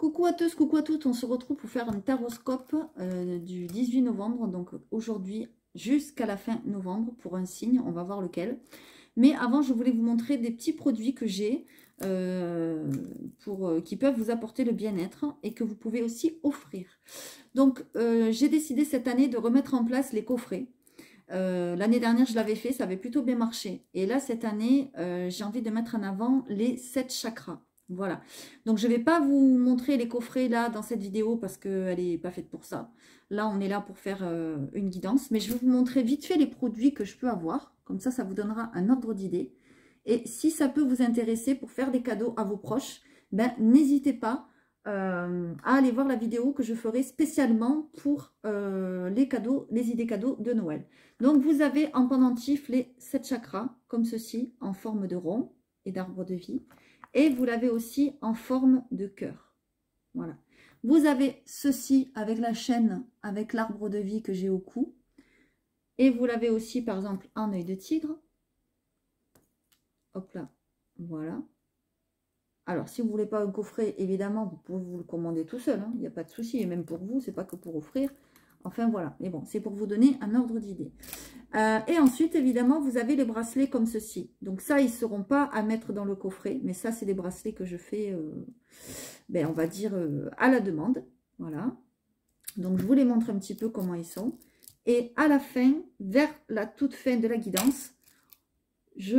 Coucou à tous, coucou à toutes, on se retrouve pour faire un taroscope du 18 novembre, donc aujourd'hui jusqu'à la fin novembre pour un signe, on va voir lequel. Mais avant, je voulais vous montrer des petits produits que j'ai qui peuvent vous apporter le bien-être et que vous pouvez aussi offrir. Donc j'ai décidé cette année de remettre en place les coffrets. L'année dernière, je l'avais fait, ça avait plutôt bien marché. Et là, cette année, j'ai envie de mettre en avant les 7 chakras. Voilà. Donc, je ne vais pas vous montrer les coffrets là dans cette vidéo parce qu'elle n'est pas faite pour ça. Là, on est là pour faire une guidance. Mais je vais vous montrer vite fait les produits que je peux avoir. Comme ça vous donnera un ordre d'idée. Et si ça peut vous intéresser pour faire des cadeaux à vos proches, ben, n'hésitez pas à aller voir la vidéo que je ferai spécialement pour les cadeaux, les idées cadeaux de Noël. Donc, vous avez en pendentif les 7 chakras, comme ceci, en forme de rond et d'arbre de vie. Et vous l'avez aussi en forme de cœur. Voilà. Vous avez ceci avec la chaîne, avec l'arbre de vie que j'ai au cou. Et vous l'avez aussi, par exemple, en œil de tigre. Hop là, voilà. Alors, si vous ne voulez pas un coffret, évidemment, vous pouvez vous le commander tout seul. Il n'y a pas de souci. Et même pour vous, c'est pas que pour offrir. Enfin, voilà. Mais bon, c'est pour vous donner un ordre d'idée. Et ensuite, évidemment, vous avez les bracelets comme ceci. Donc ça, ils ne seront pas à mettre dans le coffret. Mais ça, c'est des bracelets que je fais, on va dire, à la demande. Voilà. Donc, je vous les montre un petit peu comment ils sont. Et à la fin, vers la toute fin de la guidance, je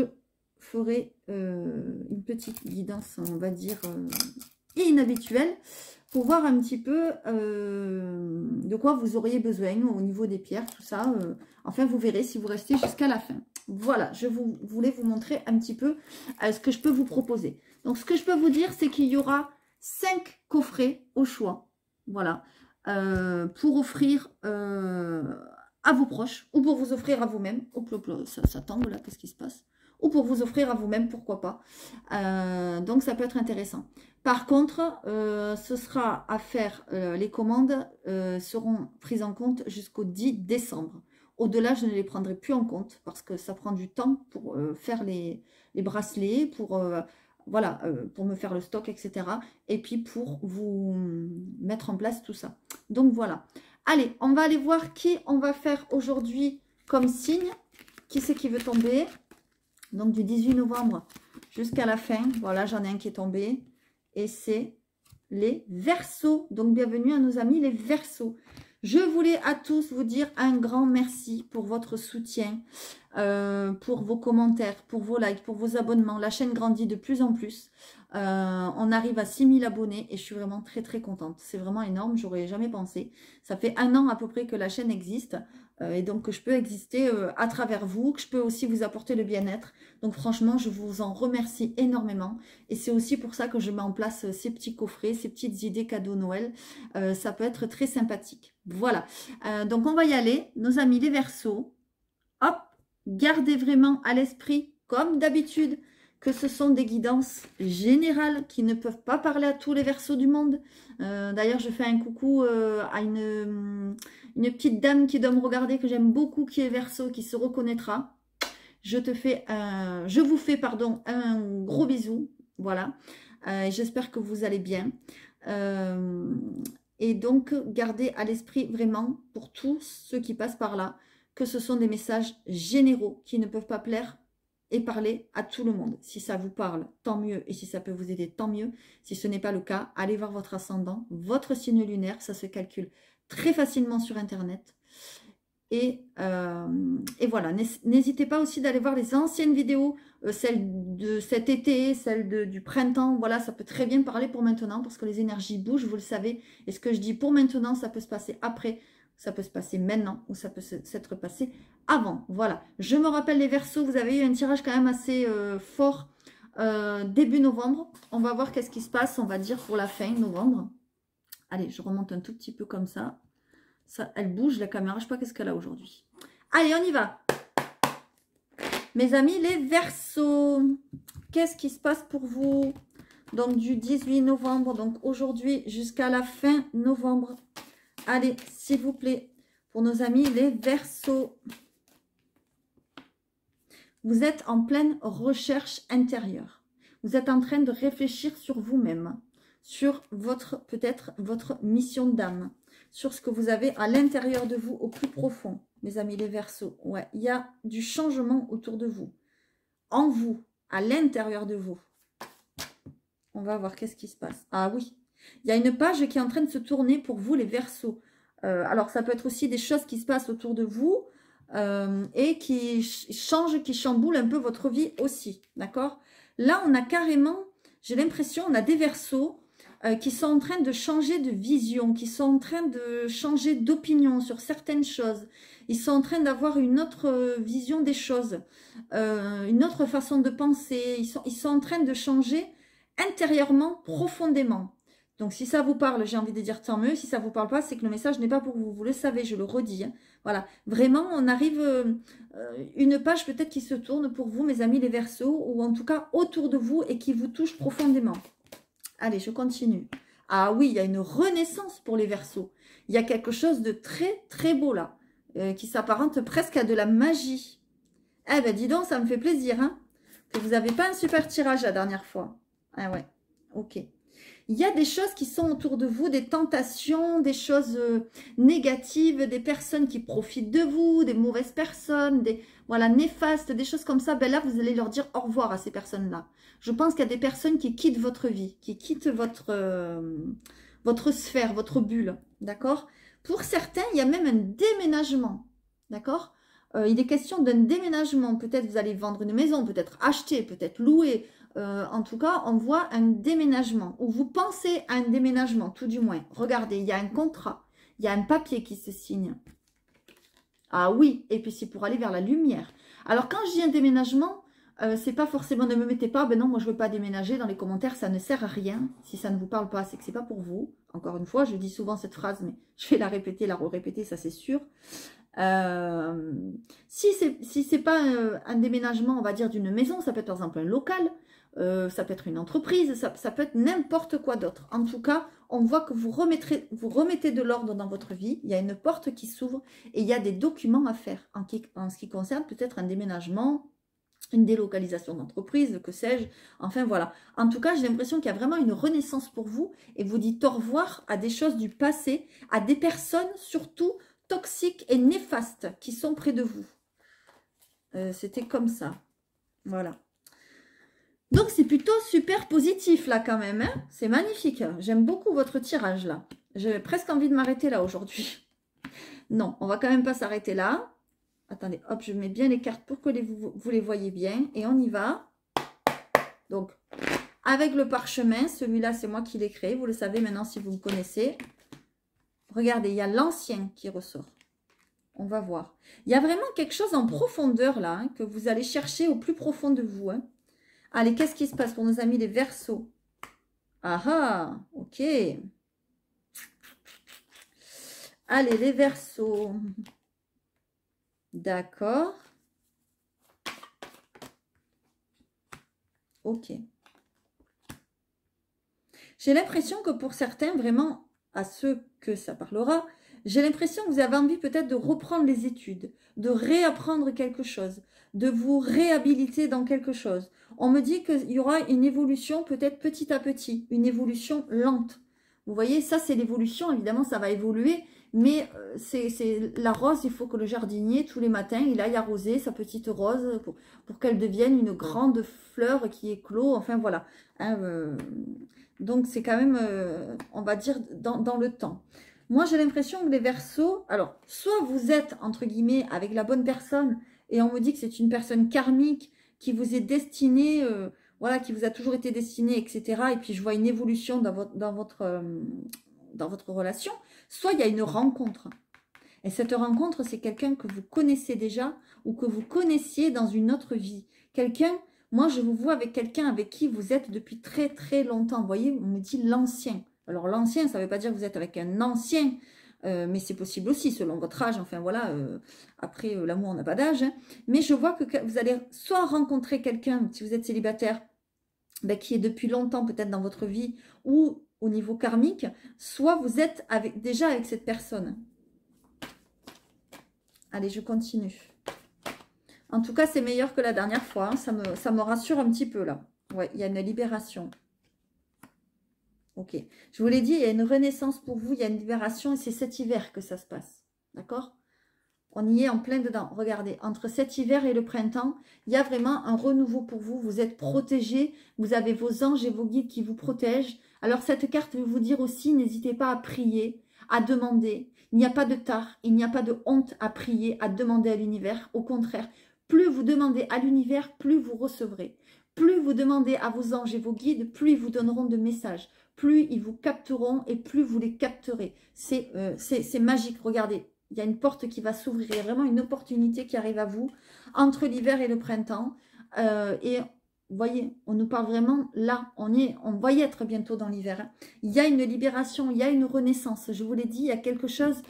ferai une petite guidance, on va dire, inhabituelle, pour voir un petit peu de quoi vous auriez besoin au niveau des pierres, tout ça. Enfin, vous verrez si vous restez jusqu'à la fin. Voilà, je voulais vous montrer un petit peu ce que je peux vous proposer. Donc, ce que je peux vous dire, c'est qu'il y aura 5 coffrets au choix. Voilà, pour offrir à vos proches ou pour vous offrir à vous-même. Ça tombe là, qu'est-ce qui se passe? Ou pour vous offrir à vous-même, pourquoi pas. Donc, ça peut être intéressant. Par contre, ce sera à faire, les commandes seront prises en compte jusqu'au 10 décembre. Au-delà, je ne les prendrai plus en compte parce que ça prend du temps pour faire les bracelets, pour, voilà, pour me faire le stock, etc. Et puis pour vous mettre en place tout ça. Donc, voilà. Allez, on va aller voir qui on va faire aujourd'hui comme signe. Qui c'est qui veut tomber? Donc, du 18 novembre jusqu'à la fin. Voilà, j'en ai un qui est tombé. Et c'est les Verseaux. Donc, bienvenue à nos amis les Verseaux. Je voulais à tous vous dire un grand merci pour votre soutien, pour vos commentaires, pour vos likes, pour vos abonnements. La chaîne grandit de plus en plus. On arrive à 6000 abonnés et je suis vraiment très très contente. C'est vraiment énorme, j'aurais jamais pensé. Ça fait 1 an à peu près que la chaîne existe et donc que je peux exister à travers vous, que je peux aussi vous apporter le bien-être. Donc franchement, je vous en remercie énormément et c'est aussi pour ça que je mets en place ces petits coffrets, ces petites idées cadeaux Noël. Ça peut être très sympathique. Voilà, donc on va y aller, nos amis les Verseaux. Hop, gardez vraiment à l'esprit, comme d'habitude, que ce sont des guidances générales qui ne peuvent pas parler à tous les Verseaux du monde. D'ailleurs, je fais un coucou à une petite dame qui doit me regarder, que j'aime beaucoup, qui est Verseau, qui se reconnaîtra. Je vous fais un gros bisou. Voilà. J'espère que vous allez bien. Et donc, gardez à l'esprit vraiment, pour tous ceux qui passent par là, que ce sont des messages généraux qui ne peuvent pas plaire et parler à tout le monde. Si ça vous parle, tant mieux. Et si ça peut vous aider, tant mieux. Si ce n'est pas le cas, allez voir votre ascendant, votre signe lunaire. Ça se calcule très facilement sur Internet. Et voilà, n'hésitez pas aussi d'aller voir les anciennes vidéos, celles de cet été, celles du printemps. Voilà, ça peut très bien parler pour maintenant parce que les énergies bougent, vous le savez. Et ce que je dis pour maintenant, ça peut se passer après, ça peut se passer maintenant ou ça peut s'être passé avant. Voilà, je me rappelle les Verseaux, vous avez eu un tirage quand même assez fort début novembre. On va voir qu'est-ce qui se passe, on va dire pour la fin novembre. Allez, je remonte un tout petit peu comme ça. Ça, elle bouge la caméra, je sais pas qu'est-ce qu'elle a aujourd'hui. Allez, on y va. Mes amis, les Verseaux. Qu'est-ce qui se passe pour vous? Donc, du 18 novembre, donc aujourd'hui jusqu'à la fin novembre. Allez, s'il vous plaît, pour nos amis, les Verseaux. Vous êtes en pleine recherche intérieure. Vous êtes en train de réfléchir sur vous-même, sur peut-être votre mission d'âme, sur ce que vous avez à l'intérieur de vous, au plus profond, mes amis les Verseaux. Ouais, il y a du changement autour de vous, en vous, à l'intérieur de vous. On va voir qu'est-ce qui se passe. Ah oui, il y a une page qui est en train de se tourner pour vous, les Verseaux. Alors, ça peut être aussi des choses qui se passent autour de vous et qui changent, qui chamboulent un peu votre vie aussi. D'accord? Là, on a carrément, j'ai l'impression, on a des Verseaux qui sont en train de changer de vision, qui sont en train de changer d'opinion sur certaines choses. Ils sont en train d'avoir une autre vision des choses, une autre façon de penser. Ils sont en train de changer intérieurement, profondément. Donc, si ça vous parle, j'ai envie de dire tant mieux. Si ça ne vous parle pas, c'est que le message n'est pas pour vous. Vous le savez, je le redis. Hein. Voilà. Vraiment, on arrive une page peut-être qui se tourne pour vous, mes amis les Verseaux, ou en tout cas autour de vous et qui vous touche profondément. Allez, je continue. Ah oui, il y a une renaissance pour les Verseaux. Il y a quelque chose de très, très beau là, qui s'apparente presque à de la magie. Eh ben, dis donc, ça me fait plaisir, hein, que vous n'avez pas un super tirage la dernière fois. Ah ouais, ok. Il y a des choses qui sont autour de vous, des tentations, des choses négatives, des personnes qui profitent de vous, des mauvaises personnes, des voilà, néfastes, des choses comme ça. Ben là, vous allez leur dire au revoir à ces personnes-là. Je pense qu'il y a des personnes qui quittent votre vie, qui quittent votre sphère, votre bulle. D'accord? Pour certains, il y a même un déménagement. D'accord? Il est question d'un déménagement. Peut-être vous allez vendre une maison, peut-être acheter, peut-être louer. En tout cas, on voit un déménagement, ou vous pensez à un déménagement, tout du moins. Regardez, il y a un contrat, il y a un papier qui se signe. Ah oui, et puis c'est pour aller vers la lumière. Alors, quand je dis un déménagement, c'est pas forcément, ne me mettez pas, ben non, moi je veux pas déménager, dans les commentaires, ça ne sert à rien. Si ça ne vous parle pas, c'est que c'est pas pour vous. Encore une fois, je dis souvent cette phrase, mais je vais la répéter, la répéter, ça c'est sûr. Si c'est pas un déménagement, on va dire, d'une maison, ça peut être par exemple un local, ça peut être une entreprise, ça peut être n'importe quoi d'autre. En tout cas, on voit que vous remettez de l'ordre dans votre vie, il y a une porte qui s'ouvre et il y a des documents à faire en ce qui concerne peut-être un déménagement, une délocalisation d'entreprise, que sais-je. Enfin voilà. En tout cas, j'ai l'impression qu'il y a vraiment une renaissance pour vous et vous dites au revoir à des choses du passé, à des personnes surtout toxiques et néfastes qui sont près de vous. C'était comme ça. Voilà. Donc, c'est plutôt super positif, là, quand même. Hein, c'est magnifique. J'aime beaucoup votre tirage, là. J'ai presque envie de m'arrêter là, aujourd'hui. Non, on va quand même pas s'arrêter là. Attendez, hop, je mets bien les cartes pour que vous les voyez bien. Et on y va. Donc, avec le parchemin, celui-là, c'est moi qui l'ai créé. Vous le savez maintenant si vous me connaissez. Regardez, il y a l'ancien qui ressort. On va voir. Il y a vraiment quelque chose en profondeur, là, hein, que vous allez chercher au plus profond de vous, hein. Allez, qu'est-ce qui se passe pour nos amis les Verseaux? Ah ah, ok. Allez, les Verseaux. D'accord. Ok. J'ai l'impression que pour certains, vraiment, à ceux que ça parlera, j'ai l'impression que vous avez envie peut-être de reprendre les études, de réapprendre quelque chose, de vous réhabiliter dans quelque chose. On me dit qu'il y aura une évolution peut-être petit à petit, une évolution lente. Vous voyez, ça c'est l'évolution, évidemment ça va évoluer, mais c'est la rose, il faut que le jardinier, tous les matins, il aille arroser sa petite rose pour qu'elle devienne une grande fleur qui éclot, enfin voilà. Hein, donc c'est quand même, on va dire, dans le temps. Moi, j'ai l'impression que les Verseaux, alors, soit vous êtes, entre guillemets, avec la bonne personne, et on me dit que c'est une personne karmique qui vous est destinée, voilà, qui vous a toujours été destinée, etc. Et puis, je vois une évolution dans votre relation. Soit il y a une rencontre. Et cette rencontre, c'est quelqu'un que vous connaissez déjà ou que vous connaissiez dans une autre vie. Quelqu'un, moi, je vous vois avec quelqu'un avec qui vous êtes depuis très, très longtemps. Vous voyez, on me dit l'ancien. Alors, l'ancien, ça ne veut pas dire que vous êtes avec un ancien, mais c'est possible aussi, selon votre âge. Enfin, voilà, après, l'amour n'a pas d'âge. Hein. Mais je vois que vous allez soit rencontrer quelqu'un, si vous êtes célibataire, ben, qui est depuis longtemps peut-être dans votre vie, ou au niveau karmique, soit vous êtes déjà avec cette personne. Allez, je continue. En tout cas, c'est meilleur que la dernière fois. Hein. Ça me rassure un petit peu, là. Ouais, il y a une libération. Ok. Je vous l'ai dit, il y a une renaissance pour vous, il y a une libération et c'est cet hiver que ça se passe. D'accord? On y est en plein dedans. Regardez, entre cet hiver et le printemps, il y a vraiment un renouveau pour vous. Vous êtes protégés, vous avez vos anges et vos guides qui vous protègent. Alors cette carte veut vous dire aussi, n'hésitez pas à prier, à demander. Il n'y a pas de tard, il n'y a pas de honte à prier, à demander à l'univers. Au contraire, plus vous demandez à l'univers, plus vous recevrez. Plus vous demandez à vos anges et vos guides, plus ils vous donneront de messages. Plus ils vous capteront et plus vous les capterez. C'est magique, regardez. Il y a une porte qui va s'ouvrir, il y a vraiment une opportunité qui arrive à vous entre l'hiver et le printemps. Et vous voyez, on nous parle vraiment là, on va y être bientôt dans l'hiver. Hein. Il y a une libération, il y a une renaissance. Je vous l'ai dit, il y a quelque chose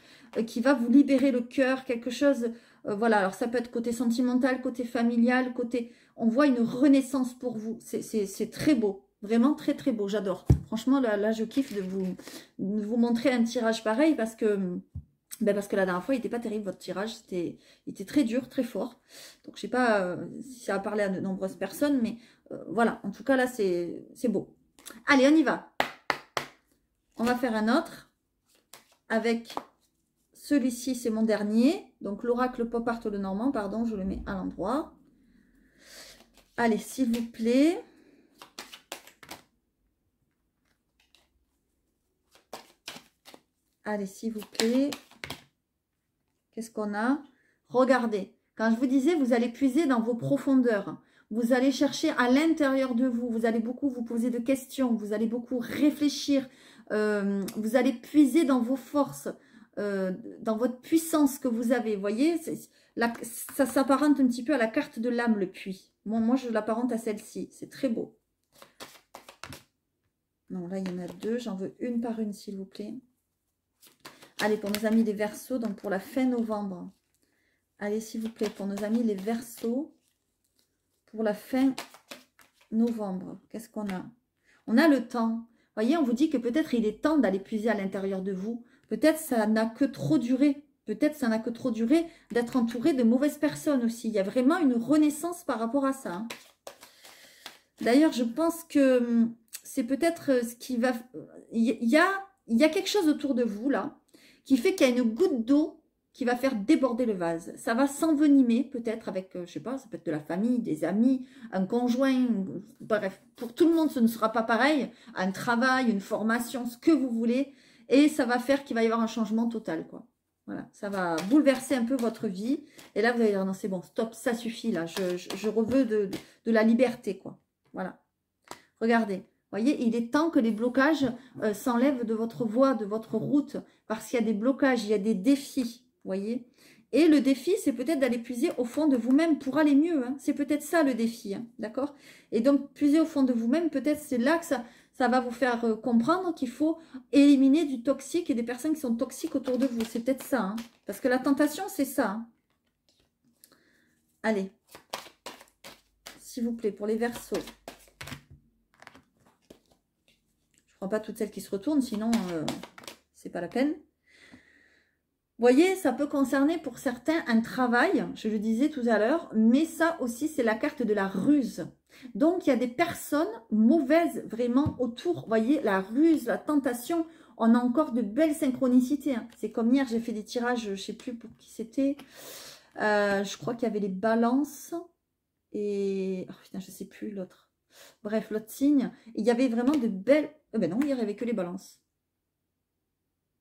qui va vous libérer le cœur, quelque chose, voilà, alors ça peut être côté sentimental, côté familial, côté... On voit une renaissance pour vous, c'est très beau. Vraiment très très beau, j'adore. Franchement, là, je kiffe de vous montrer un tirage pareil parce que la dernière fois, il n'était pas terrible, votre tirage. Il était très dur, très fort. Donc, je ne sais pas si ça a parlé à de nombreuses personnes, mais voilà. En tout cas, là, c'est beau. Allez, on y va. On va faire un autre avec celui-ci, c'est mon dernier. Donc, l'oracle Pop Art Le Normand, pardon, je le mets à l'endroit. Allez, s'il vous plaît. Allez, s'il vous plaît. Qu'est-ce qu'on a? Regardez, quand je vous disais, vous allez puiser dans vos profondeurs. Vous allez chercher à l'intérieur de vous. Vous allez beaucoup vous poser de questions. Vous allez beaucoup réfléchir. Vous allez puiser dans vos forces, dans votre puissance que vous avez. Vous voyez, ça s'apparente un petit peu à la carte de l'âme, le puits. Moi, je l'apparente à celle-ci. C'est très beau. Non, là, il y en a deux. J'en veux une par une, s'il vous plaît. Allez, pour nos amis les Verseaux, donc pour la fin novembre. Allez, s'il vous plaît, pour nos amis les Verseaux, pour la fin novembre. Qu'est-ce qu'on a? On a le temps. Vous voyez, on vous dit que peut-être il est temps d'aller puiser à l'intérieur de vous. Peut-être ça n'a que trop duré. Peut-être ça n'a que trop duré d'être entouré de mauvaises personnes aussi. Il y a vraiment une renaissance par rapport à ça. Hein. D'ailleurs, je pense que c'est peut-être ce qui va... Il y a quelque chose autour de vous, là, qui fait qu'il y a une goutte d'eau qui va faire déborder le vase. Ça va s'envenimer peut-être avec, je sais pas, ça peut être de la famille, des amis, un conjoint, bref. Pour tout le monde, ce ne sera pas pareil. Un travail, une formation, ce que vous voulez. Et ça va faire qu'il va y avoir un changement total, quoi. Voilà, ça va bouleverser un peu votre vie. Et là, vous allez dire, non, c'est bon, stop, ça suffit, là. Je reveux de la liberté, quoi. Voilà. Regardez. Vous voyez, il est temps que les blocages s'enlèvent de votre voie, de votre route, parce qu'il y a des blocages, il y a des défis, vous voyez. Et le défi, c'est peut-être d'aller puiser au fond de vous-même pour aller mieux. Hein. C'est peut-être ça le défi, hein, d'accord? Et donc, puiser au fond de vous-même, peut-être c'est là que ça va vous faire comprendre qu'il faut éliminer du toxique et des personnes qui sont toxiques autour de vous. C'est peut-être ça, hein, parce que la tentation, c'est ça. Hein. Allez, s'il vous plaît, pour les Verseaux. Pas toutes celles qui se retournent, sinon c'est pas la peine. Vous voyez, ça peut concerner pour certains un travail, je le disais tout à l'heure, mais ça aussi c'est la carte de la ruse. Donc il y a des personnes mauvaises vraiment autour, vous voyez, la ruse, la tentation, on a encore de belles synchronicités. Hein. C'est comme hier, j'ai fait des tirages, je ne sais plus pour qui c'était, je crois qu'il y avait les balances et, oh, putain, je ne sais plus l'autre. Bref, l'autre signe, il y avait vraiment de belles... ben non, il n'y avait que les balances.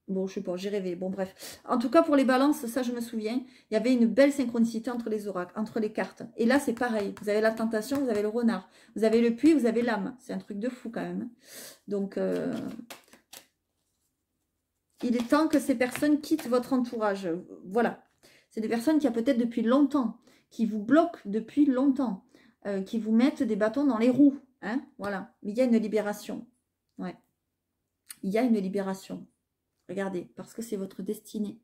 Bon, je sais pas, j'ai rêvé. Bon, bref. En tout cas, pour les balances, ça, je me souviens, il y avait une belle synchronicité entre les oracles, entre les cartes. Et là, c'est pareil. Vous avez la tentation, vous avez le renard. Vous avez le puits, vous avez l'âme. C'est un truc de fou, quand même. Donc, il est temps que ces personnes quittent votre entourage. Voilà. C'est des personnes qui, peut-être depuis longtemps, qui vous bloquent depuis longtemps. Qui vous mettent des bâtons dans les roues. Hein, voilà. Mais il y a une libération. Ouais. Il y a une libération. Regardez, parce que c'est votre destinée.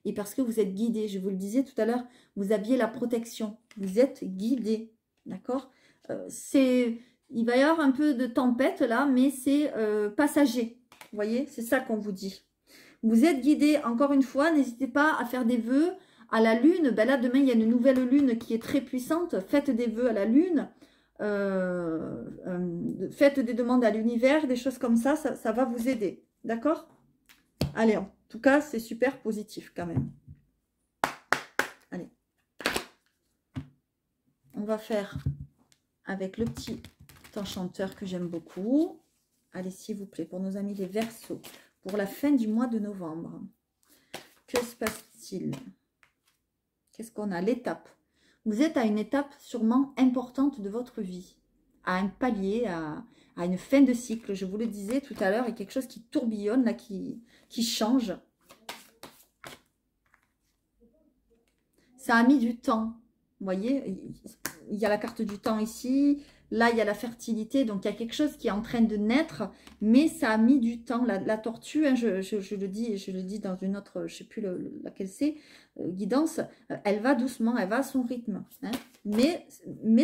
Et parce que vous êtes guidé. Je vous le disais tout à l'heure, vous aviez la protection. Vous êtes guidé. D'accord? Il va y avoir un peu de tempête là, mais c'est passager. Vous voyez? C'est ça qu'on vous dit. Vous êtes guidé. Encore une fois, n'hésitez pas à faire des vœux. À la lune, ben là demain il y a une nouvelle lune qui est très puissante, faites des vœux à la lune, faites des demandes à l'univers, des choses comme ça va vous aider. D'accord? Allez, en tout cas, c'est super positif quand même. Allez. On va faire avec le petit enchanteur que j'aime beaucoup. Allez, s'il vous plaît, pour nos amis les Verseaux, pour la fin du mois de novembre. Que se passe-t-il? Qu'est-ce qu'on a? L'étape. Vous êtes à une étape sûrement importante de votre vie, à un palier, à une fin de cycle. Je vous le disais tout à l'heure, il y a quelque chose qui tourbillonne, là, qui change. Ça a mis du temps. Vous voyez, il y a la carte du temps ici. Là, il y a la fertilité. Donc, il y a quelque chose qui est en train de naître. Mais ça a mis du temps. La tortue, hein, je le dis dans une autre, je ne sais plus laquelle c'est, guidance. Elle va doucement, elle va à son rythme. Hein, mais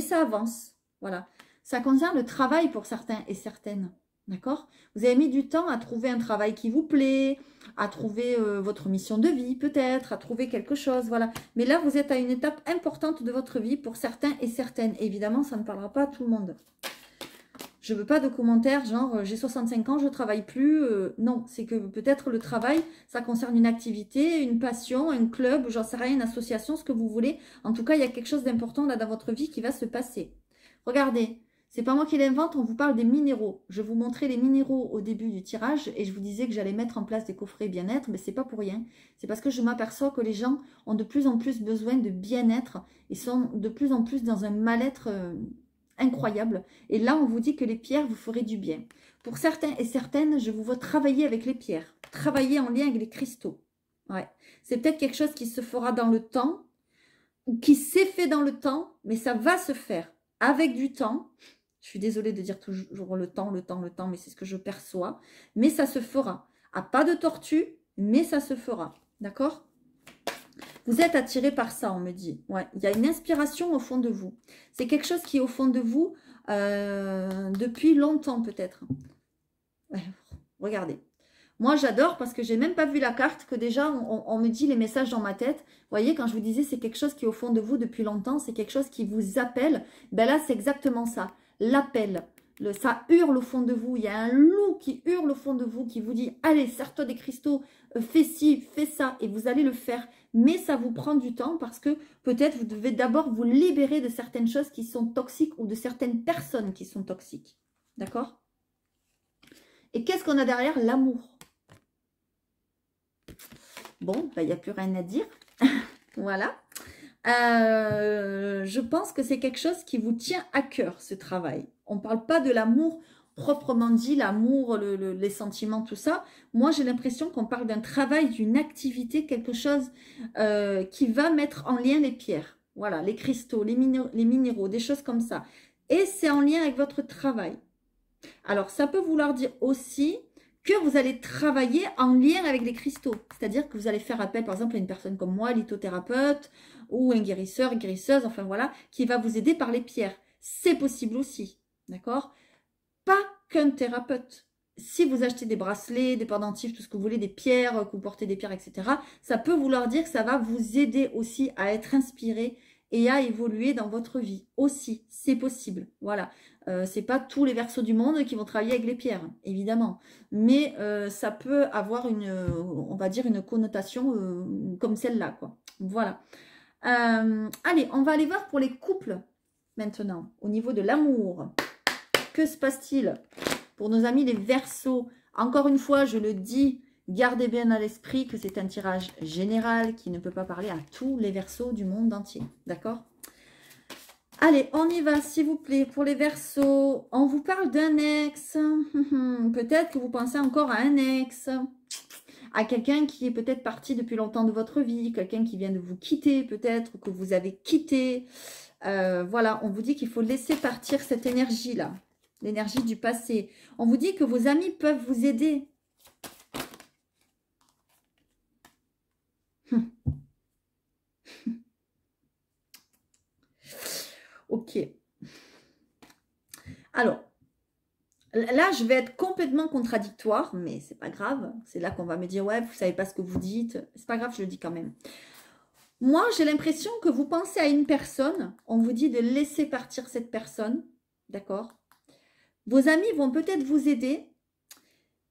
ça avance. Voilà. Ça concerne le travail pour certains et certaines. D'accord? Vous avez mis du temps à trouver un travail qui vous plaît, à trouver votre mission de vie peut-être, à trouver quelque chose, voilà. Mais là, vous êtes à une étape importante de votre vie pour certains et certaines. Évidemment, ça ne parlera pas à tout le monde. Je ne veux pas de commentaires genre j'ai 65 ans, je ne travaille plus. Non, c'est que peut-être le travail, ça concerne une activité, une passion, un club, j'en sais rien, une association, ce que vous voulez. En tout cas, il y a quelque chose d'important là dans votre vie qui va se passer. Regardez. C'est pas moi qui l'invente, on vous parle des minéraux. Je vous montrais les minéraux au début du tirage et je vous disais que j'allais mettre en place des coffrets bien-être, mais c'est pas pour rien. C'est parce que je m'aperçois que les gens ont de plus en plus besoin de bien-être et sont de plus en plus dans un mal-être incroyable. Et là, on vous dit que les pierres vous feraient du bien. Pour certains et certaines, je vous vois travailler avec les pierres, travailler en lien avec les cristaux. Ouais. C'est peut-être quelque chose qui se fera dans le temps ou qui s'est fait dans le temps, mais ça va se faire avec du temps. Je suis désolée de dire toujours le temps, mais c'est ce que je perçois. Mais ça se fera. À pas de tortue, mais ça se fera. D'accord? Vous êtes attiré par ça, on me dit. Ouais, il y a une inspiration au fond de vous. C'est quelque chose qui est au fond de vous depuis longtemps peut-être. Ouais, regardez. Moi, j'adore parce que j'ai même pas vu la carte, que déjà, on me dit les messages dans ma tête. Vous voyez, quand je vous disais, c'est quelque chose qui est au fond de vous depuis longtemps, c'est quelque chose qui vous appelle. Ben là, c'est exactement ça. L'appel. Ça hurle au fond de vous. Il y a un loup qui hurle au fond de vous, qui vous dit, allez, sers-toi des cristaux, fais ci, fais ça, et vous allez le faire. Mais ça vous prend du temps parce que peut-être vous devez d'abord vous libérer de certaines choses qui sont toxiques ou de certaines personnes qui sont toxiques. D'accord? Et qu'est-ce qu'on a derrière? L'amour. Bon, il n'y a plus rien à dire. Voilà. Je pense que c'est quelque chose qui vous tient à cœur, ce travail. On ne parle pas de l'amour proprement dit, l'amour, les sentiments, tout ça. Moi, j'ai l'impression qu'on parle d'un travail, d'une activité, quelque chose qui va mettre en lien les pierres. Voilà, les cristaux, les minéraux, des choses comme ça. Et c'est en lien avec votre travail. Alors, ça peut vouloir dire aussi que vous allez travailler en lien avec les cristaux. C'est-à-dire que vous allez faire appel, par exemple, à une personne comme moi, lithothérapeute, ou un guérisseur, guérisseuse, enfin voilà, qui va vous aider par les pierres. C'est possible aussi, d'accord? Pas qu'un thérapeute. Si vous achetez des bracelets, des pendentifs, tout ce que vous voulez, des pierres, que vous portez des pierres, etc., ça peut vouloir dire que ça va vous aider aussi à être inspiré et à évoluer dans votre vie. Aussi, c'est possible. Voilà. C'est pas tous les Verseaux du monde qui vont travailler avec les pierres, évidemment. Mais ça peut avoir on va dire, une connotation comme celle-là, quoi. Voilà. Allez, on va aller voir pour les couples maintenant, au niveau de l'amour. Que se passe-t-il pour nos amis les Verseaux? Encore une fois, je le dis, gardez bien à l'esprit que c'est un tirage général qui ne peut pas parler à tous les Verseaux du monde entier. D'accord? Allez, on y va, s'il vous plaît, pour les Verseaux. On vous parle d'un ex. Peut-être que vous pensez encore à un ex. À quelqu'un qui est peut-être parti depuis longtemps de votre vie. Quelqu'un qui vient de vous quitter, peut-être, que vous avez quitté. Voilà, on vous dit qu'il faut laisser partir cette énergie-là. L'énergie du passé. On vous dit que vos amis peuvent vous aider. Ok. Alors, là, je vais être complètement contradictoire, mais c'est pas grave. C'est là qu'on va me dire, ouais, vous savez pas ce que vous dites. C'est pas grave, je le dis quand même. Moi, j'ai l'impression que vous pensez à une personne. On vous dit de laisser partir cette personne. d'accord? Vos amis vont peut-être vous aider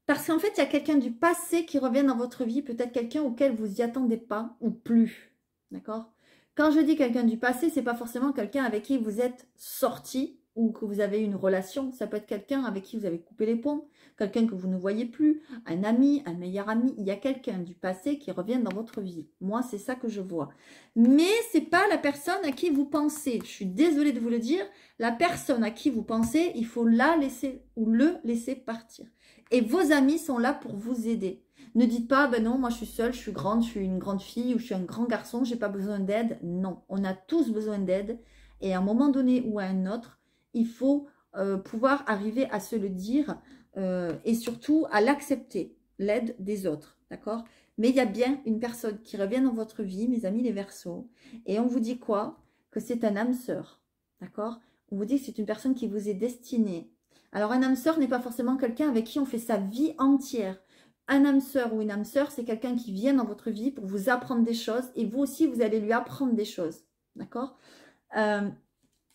parce qu'en fait, il y a quelqu'un du passé qui revient dans votre vie, peut-être quelqu'un auquel vous n'y attendez pas ou plus, d'accord? Quand je dis quelqu'un du passé, c'est pas forcément quelqu'un avec qui vous êtes sorti ou que vous avez eu une relation. Ça peut être quelqu'un avec qui vous avez coupé les ponts, quelqu'un que vous ne voyez plus, un ami, un meilleur ami. Il y a quelqu'un du passé qui revient dans votre vie. Moi, c'est ça que je vois. Mais c'est pas la personne à qui vous pensez. Je suis désolée de vous le dire. La personne à qui vous pensez, il faut la laisser ou le laisser partir. Et vos amis sont là pour vous aider. Ne dites pas, ben non, moi je suis seule, je suis grande, je suis une grande fille ou je suis un grand garçon, j'ai pas besoin d'aide. Non, on a tous besoin d'aide. Et à un moment donné ou à un autre, il faut pouvoir arriver à se le dire et surtout à l'accepter, l'aide des autres. D'accord? Mais il y a bien une personne qui revient dans votre vie, mes amis les Verseaux. Et on vous dit quoi? Que c'est un âme sœur. D'accord? On vous dit que c'est une personne qui vous est destinée. Alors un âme sœur n'est pas forcément quelqu'un avec qui on fait sa vie entière. Un âme sœur ou une âme sœur, c'est quelqu'un qui vient dans votre vie pour vous apprendre des choses et vous aussi, vous allez lui apprendre des choses. D'accord?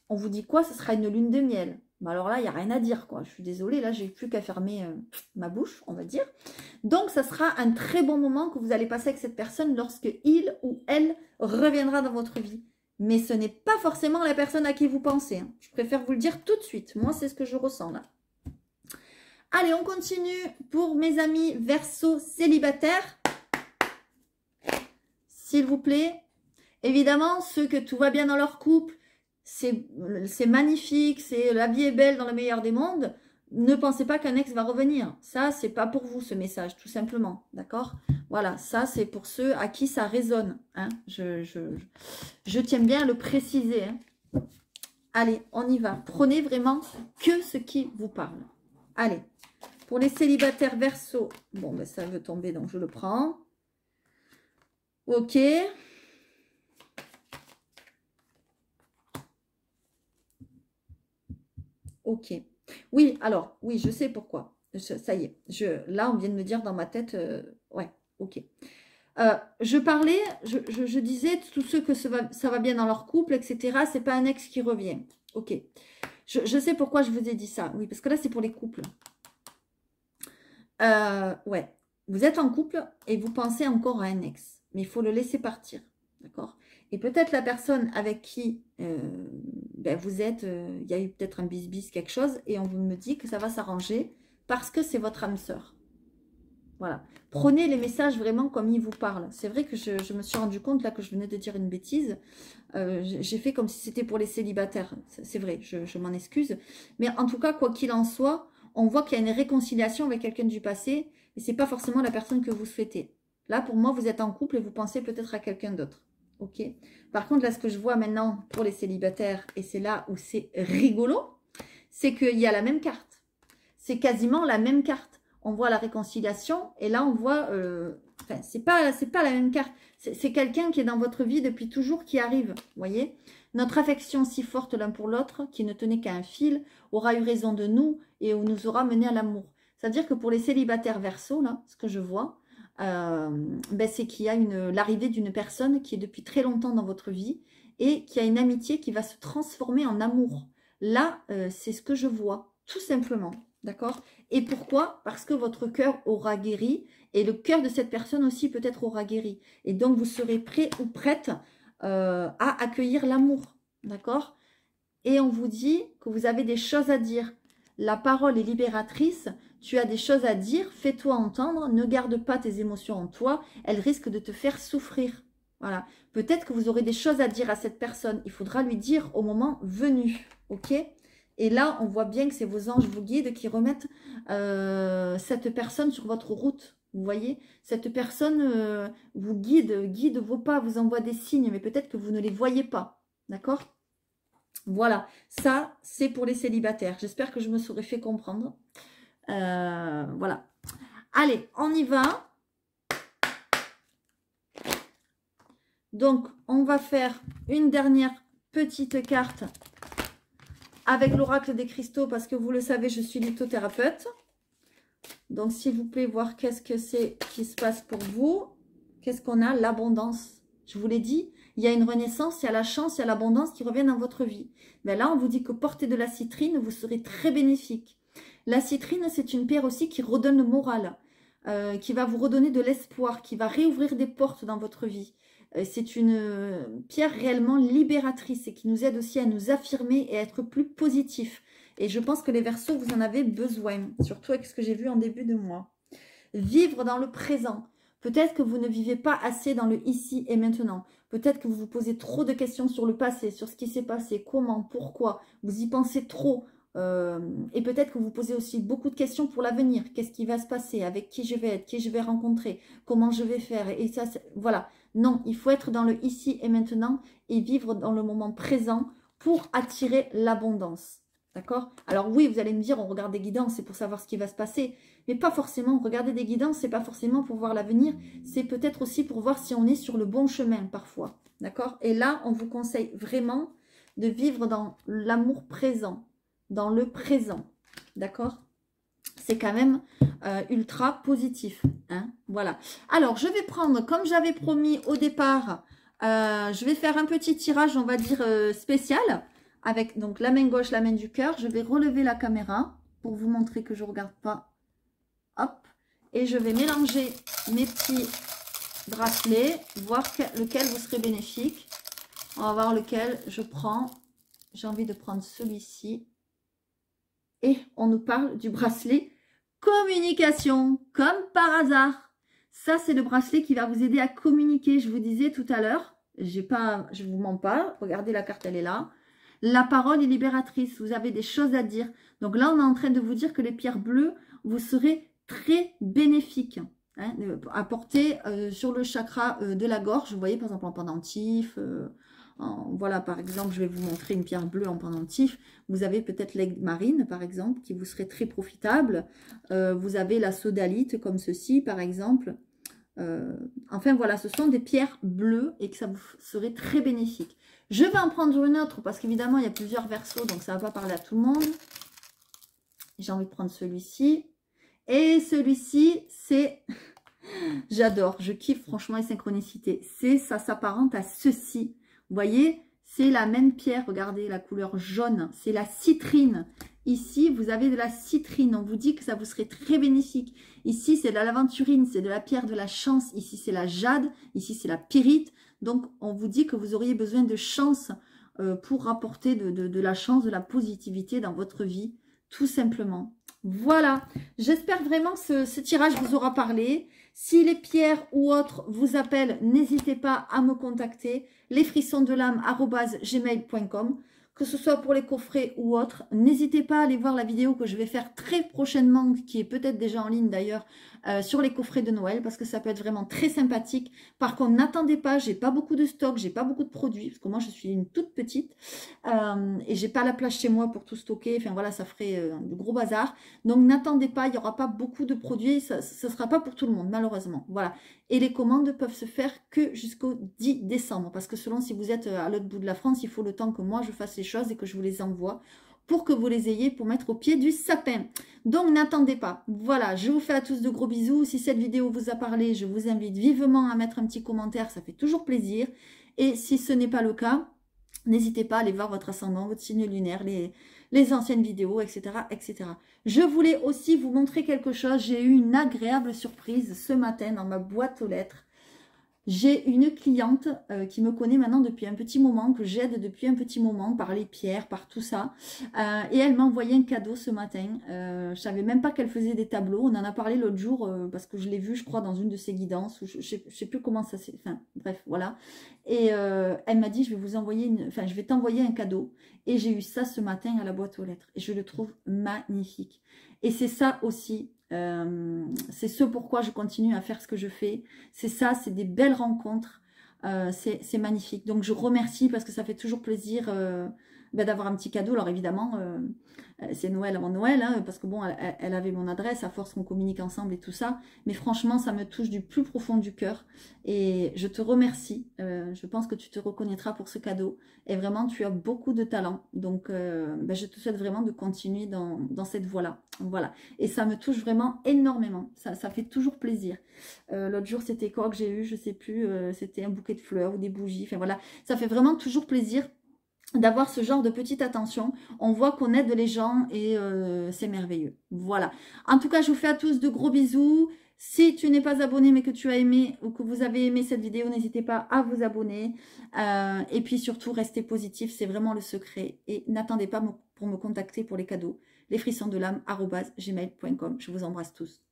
On vous dit quoi? Ce sera une lune de miel. Mais alors là, il n'y a rien à dire, quoi. Je suis désolée, là, j'ai plus qu'à fermer ma bouche, on va dire. Donc, ça sera un très bon moment que vous allez passer avec cette personne lorsque il ou elle reviendra dans votre vie. Mais ce n'est pas forcément la personne à qui vous pensez. Hein. Je préfère vous le dire tout de suite. Moi, c'est ce que je ressens là. Allez, on continue pour mes amis Verseau célibataires. S'il vous plaît. Évidemment, ceux que tout va bien dans leur couple, c'est magnifique, la vie est belle dans le meilleur des mondes. Ne pensez pas qu'un ex va revenir. Ça, c'est pas pour vous ce message, tout simplement. D'accord? Voilà, ça, c'est pour ceux à qui ça résonne. Hein. Je tiens bien à le préciser. Hein. Allez, on y va. Prenez vraiment que ce qui vous parle. Allez. Pour les célibataires Verseau, bon, ben ça veut tomber, donc je le prends. Ok. Ok. Oui, alors, oui, je sais pourquoi. Ça y est. Là, on vient de me dire dans ma tête, ouais, ok. Je parlais, je disais, tous ceux que ça va bien dans leur couple, etc., c'est pas un ex qui revient. Ok. Je sais pourquoi je vous ai dit ça. Oui, parce que là, c'est pour les couples. Ouais, vous êtes en couple et vous pensez encore à un ex, mais il faut le laisser partir, d'accord? Et peut-être la personne avec qui ben vous êtes, il y a eu peut-être un bis-bis, quelque chose, et on me dit que ça va s'arranger parce que c'est votre âme sœur. Voilà. Prenez les messages vraiment comme ils vous parlent. C'est vrai que je me suis rendu compte là que je venais de dire une bêtise. J'ai fait comme si c'était pour les célibataires. C'est vrai, je m'en excuse. Mais en tout cas, quoi qu'il en soit, on voit qu'il y a une réconciliation avec quelqu'un du passé et c'est pas forcément la personne que vous souhaitez. Là, pour moi, vous êtes en couple et vous pensez peut-être à quelqu'un d'autre. Ok. Par contre, là, ce que je vois maintenant pour les célibataires, et c'est là où c'est rigolo, c'est qu'il y a la même carte. C'est quasiment la même carte. On voit la réconciliation et là, on voit... enfin, c'est pas la même carte. C'est quelqu'un qui est dans votre vie depuis toujours qui arrive. Vous voyez? Notre affection si forte l'un pour l'autre, qui ne tenait qu'à un fil, aura eu raison de nous et nous aura mené à l'amour. C'est-à-dire que pour les célibataires Verseau, là, ce que je vois, ben c'est qu'il y a l'arrivée d'une personne qui est depuis très longtemps dans votre vie et qui a une amitié qui va se transformer en amour. Là, c'est ce que je vois, tout simplement. D'accord? Et pourquoi? Parce que votre cœur aura guéri et le cœur de cette personne aussi peut-être aura guéri. Et donc, vous serez prêt ou prête à accueillir l'amour. D'accord? Et on vous dit que vous avez des choses à dire. La parole est libératrice. Tu as des choses à dire. Fais-toi entendre. Ne garde pas tes émotions en toi. Elles risquent de te faire souffrir. Voilà. Peut-être que vous aurez des choses à dire à cette personne. Il faudra lui dire au moment venu. Ok? Et là, on voit bien que c'est vos anges vous guident qui remettent cette personne sur votre route. Vous voyez, cette personne vous guide vos pas, vous envoie des signes, mais peut-être que vous ne les voyez pas. D'accord? Voilà, ça, c'est pour les célibataires. J'espère que je me serai fait comprendre. Voilà. Allez, on y va. Donc, on va faire une dernière petite carte avec l'oracle des cristaux, parce que vous le savez, je suis lithothérapeute. Donc, s'il vous plaît, voir qu'est-ce que c'est qui se passe pour vous. Qu'est-ce qu'on a? L'abondance. Je vous l'ai dit, il y a une renaissance, il y a la chance, il y a l'abondance qui revient dans votre vie. Mais là, on vous dit que porter de la citrine, vous serez très bénéfique. La citrine, c'est une pierre aussi qui redonne le moral, qui va vous redonner de l'espoir, qui va réouvrir des portes dans votre vie. C'est une pierre réellement libératrice et qui nous aide aussi à nous affirmer et à être plus positif. Et je pense que les Verseaux, vous en avez besoin, surtout avec ce que j'ai vu en début de mois. Vivre dans le présent. Peut-être que vous ne vivez pas assez dans le ici et maintenant. Peut-être que vous vous posez trop de questions sur le passé, sur ce qui s'est passé, comment, pourquoi. Vous y pensez trop. Et peut-être que vous posez aussi beaucoup de questions pour l'avenir. Qu'est-ce qui va se passer? Avec qui je vais être? Qui je vais rencontrer? Comment je vais faire? Et ça, voilà. Non, il faut être dans le ici et maintenant et vivre dans le moment présent pour attirer l'abondance. D'accord? Alors oui, vous allez me dire, on regarde des guidances, c'est pour savoir ce qui va se passer. Mais pas forcément. Regarder des guidances, c'est pas forcément pour voir l'avenir. C'est peut-être aussi pour voir si on est sur le bon chemin parfois. D'accord? Et là, on vous conseille vraiment de vivre dans l'amour présent. Dans le présent. D'accord? C'est quand même ultra positif. Hein? Voilà. Alors, je vais prendre, comme j'avais promis au départ, je vais faire un petit tirage, on va dire, spécial. Avec donc la main gauche, la main du cœur. Je vais relever la caméra pour vous montrer que je ne regarde pas. Hop. Et je vais mélanger mes petits bracelets, voir lequel vous serait bénéfique. On va voir lequel je prends. J'ai envie de prendre celui-ci. Et on nous parle du bracelet communication, comme par hasard. Ça, c'est le bracelet qui va vous aider à communiquer. Je vous disais tout à l'heure, je ne vous mens pas. Regardez, la carte, elle est là. La parole est libératrice. Vous avez des choses à dire. Donc là, on est en train de vous dire que les pierres bleues, vous serez très bénéfiques. Hein, à porter sur le chakra de la gorge. Vous voyez, par exemple, en pendentif. Voilà, par exemple, je vais vous montrer une pierre bleue en pendentif. Vous avez peut-être l'aigle marine, par exemple, qui vous serait très profitable. Vous avez la sodalite, comme ceci, par exemple. Enfin, voilà, ce sont des pierres bleues et que ça vous serait très bénéfique. Je vais en prendre une autre parce qu'évidemment, il y a plusieurs Verseaux, donc ça ne va pas parler à tout le monde. J'ai envie de prendre celui-ci. Et celui-ci, c'est... J'adore, je kiffe franchement les synchronicités. Ça s'apparente à ceci. Vous voyez, c'est la même pierre. Regardez la couleur jaune. C'est la citrine. Ici, vous avez de la citrine. On vous dit que ça vous serait très bénéfique. Ici, c'est de l'aventurine. C'est de la pierre de la chance. Ici, c'est la jade. Ici, c'est la pyrite. Donc, on vous dit que vous auriez besoin de chance pour rapporter de la chance, de la positivité dans votre vie. Tout simplement. Voilà. J'espère vraiment que ce tirage vous aura parlé. Si les pierres ou autres vous appellent, n'hésitez pas à me contacter. lesfrissonsdelame@gmail.com. Que ce soit pour les coffrets ou autres, n'hésitez pas à aller voir la vidéo que je vais faire très prochainement, qui est peut-être déjà en ligne d'ailleurs, sur les coffrets de Noël, parce que ça peut être vraiment très sympathique. Par contre, n'attendez pas, j'ai pas beaucoup de stock, j'ai pas beaucoup de produits, parce que moi je suis une toute petite, et j'ai pas la place chez moi pour tout stocker, enfin voilà, ça ferait du gros bazar. Donc n'attendez pas, il n'y aura pas beaucoup de produits, ça ne sera pas pour tout le monde, malheureusement. Voilà. Et les commandes peuvent se faire que jusqu'au 10 décembre, parce que selon si vous êtes à l'autre bout de la France, il faut le temps que moi je fasse les choses et que je vous les envoie pour que vous les ayez pour mettre au pied du sapin. Donc n'attendez pas. Voilà, je vous fais à tous de gros bisous. Si cette vidéo vous a parlé, je vous invite vivement à mettre un petit commentaire, ça fait toujours plaisir. Et si ce n'est pas le cas, n'hésitez pas à aller voir votre ascendant, votre signe lunaire, les anciennes vidéos, etc., etc. Je voulais aussi vous montrer quelque chose. J'ai eu une agréable surprise ce matin dans ma boîte aux lettres. J'ai une cliente qui me connaît maintenant depuis un petit moment, que j'aide depuis un petit moment par les pierres, par tout ça. Et elle m'a envoyé un cadeau ce matin. Je ne savais même pas qu'elle faisait des tableaux. On en a parlé l'autre jour parce que je l'ai vu, je crois, dans une de ses guidances. Ou je ne sais plus comment ça s'est... Enfin, bref, voilà. Et elle m'a dit, je vais vous envoyer je vais t'envoyer un cadeau. Et j'ai eu ça ce matin à la boîte aux lettres. Et je le trouve magnifique. Et c'est ça aussi... c'est ce pourquoi je continue à faire ce que je fais. C'est ça, c'est des belles rencontres. C'est magnifique. Donc, je remercie parce que ça fait toujours plaisir ben, d'avoir un petit cadeau. Alors évidemment, c'est Noël avant Noël, hein, parce que bon, elle avait mon adresse, à force qu'on communique ensemble et tout ça. Mais franchement, ça me touche du plus profond du cœur. Et je te remercie. Je pense que tu te reconnaîtras pour ce cadeau. Et vraiment, tu as beaucoup de talent. Donc, ben, je te souhaite vraiment de continuer dans cette voie-là. Voilà. Et ça me touche vraiment énormément. Ça fait toujours plaisir. L'autre jour, c'était quoi que j'ai eu? Je sais plus. C'était un bouquet de fleurs ou des bougies. Enfin voilà. Ça fait vraiment toujours plaisir d'avoir ce genre de petite attention. On voit qu'on aide les gens et c'est merveilleux. Voilà. En tout cas, je vous fais à tous de gros bisous. Si tu n'es pas abonné mais que tu as aimé ou que vous avez aimé cette vidéo, n'hésitez pas à vous abonner. Et puis surtout, restez positif, c'est vraiment le secret. Et n'attendez pas pour me contacter pour les cadeaux. lesfrissonsdelame@gmail.com. Je vous embrasse tous.